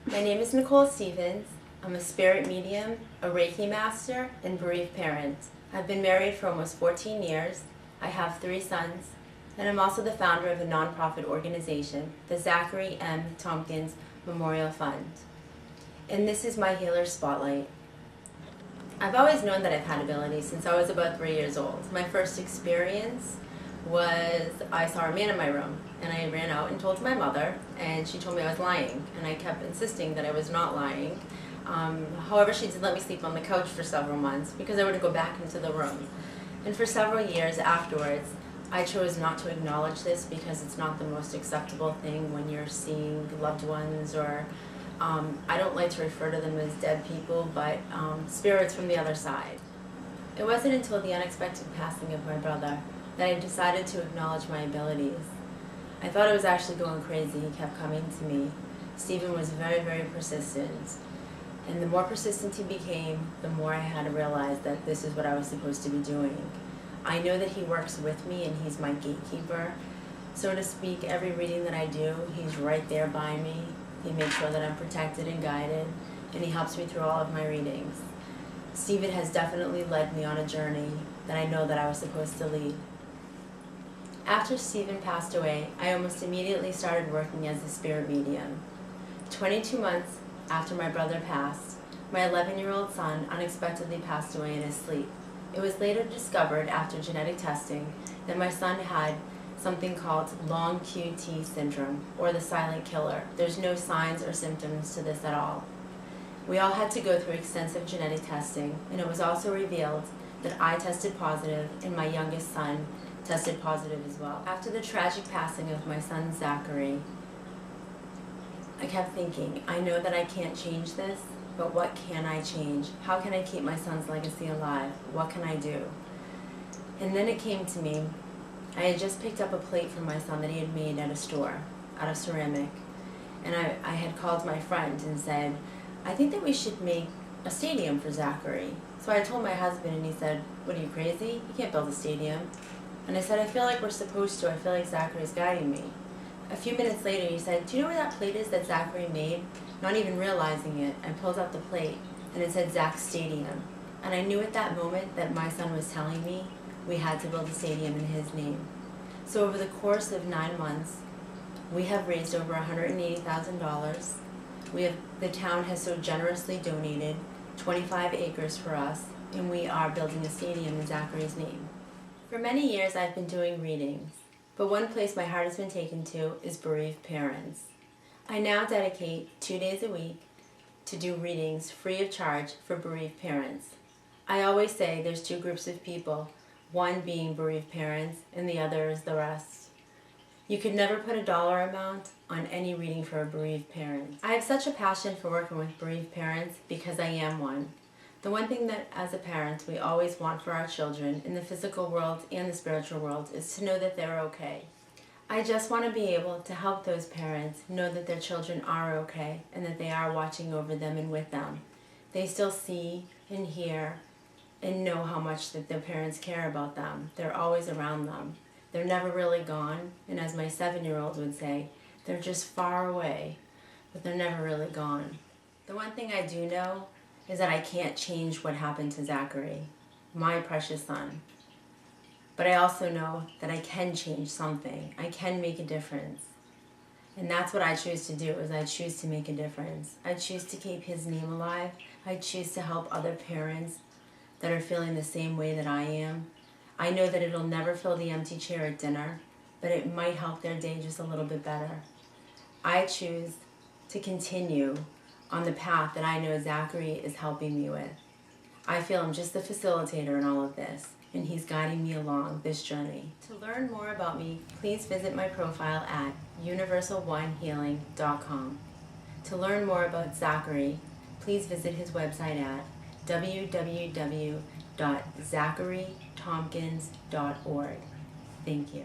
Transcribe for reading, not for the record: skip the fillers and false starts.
My name is Nicole Stevens. I'm a spirit medium, a Reiki master, and bereaved parent. I've been married for almost 14 years. I have 3 sons, and I'm also the founder of a nonprofit organization, the Zachary M. Tompkins Memorial Fund. And this is my Healer Spotlight. I've always known that I've had abilities since I was about 3 years old. My first experience was I saw a man in my room, and I ran out and told my mother, and she told me I was lying, and I kept insisting that I was not lying. However, she did let me sleep on the couch for several months because I wouldn't go back into the room. And for several years afterwards, I chose not to acknowledge this because it's not the most acceptable thing when you're seeing loved ones, or I don't like to refer to them as dead people, but spirits from the other side. It wasn't until the unexpected passing of my brother that I decided to acknowledge my abilities. I thought I was actually going crazy. He kept coming to me. Stephen was very, very persistent. And the more persistent he became, the more I had to realize that this is what I was supposed to be doing. I know that he works with me and he's my gatekeeper. So to speak, every reading that I do, he's right there by me. He makes sure that I'm protected and guided, and he helps me through all of my readings. Stephen has definitely led me on a journey that I know that I was supposed to lead. After Stephen passed away, I almost immediately started working as a spirit medium. 22 months after my brother passed, my 11-year-old son unexpectedly passed away in his sleep. It was later discovered after genetic testing that my son had something called long QT syndrome, or the silent killer. There's no signs or symptoms to this at all. We all had to go through extensive genetic testing, and it was also revealed that I tested positive and my youngest son tested positive as well. After the tragic passing of my son Zachary, I kept thinking, I know that I can't change this, but what can I change? How can I keep my son's legacy alive? What can I do? And then it came to me. I had just picked up a plate for my son that he had made at a store, out of ceramic. And I had called my friend and said, I think that we should make a stadium for Zachary. So I told my husband, and he said, what, are you crazy? You can't build a stadium. And I said, I feel like we're supposed to. I feel like Zachary's guiding me. A few minutes later, he said, do you know where that plate is that Zachary made? Not even realizing it, I pulled out the plate, and it said Zach Stadium. And I knew at that moment that my son was telling me we had to build a stadium in his name. So over the course of 9 months, we have raised over $180,000. The town has so generously donated 25 acres for us, and we are building a stadium in Zachary's name. For many years, I've been doing readings, but one place my heart has been taken to is bereaved parents. I now dedicate 2 days a week to do readings free of charge for bereaved parents. I always say there's 2 groups of people, one being bereaved parents and the other is the rest. You could never put a dollar amount on any reading for a bereaved parent. I have such a passion for working with bereaved parents because I am one. The one thing that as a parent we always want for our children in the physical world and the spiritual world is to know that they're okay. I just want to be able to help those parents know that their children are okay and that they are watching over them and with them. They still see and hear and know how much that their parents care about them. They're always around them. They're never really gone, and as my 7-year-old would say, they're just far away, but they're never really gone. The one thing I do know is that I can't change what happened to Zachary, my precious son. But I also know that I can change something. I can make a difference. And that's what I choose to do, is I choose to make a difference. I choose to keep his name alive. I choose to help other parents that are feeling the same way that I am. I know that it'll never fill the empty chair at dinner, but it might help their day just a little bit better. I choose to continue on the path that I know Zachary is helping me with. I feel I'm just the facilitator in all of this. and He's guiding me along this journey. To learn more about me, please visit my profile at universalOneHealing.com. To learn more about Zachary, please visit his website at www.zacharytompkins.org. Thank you.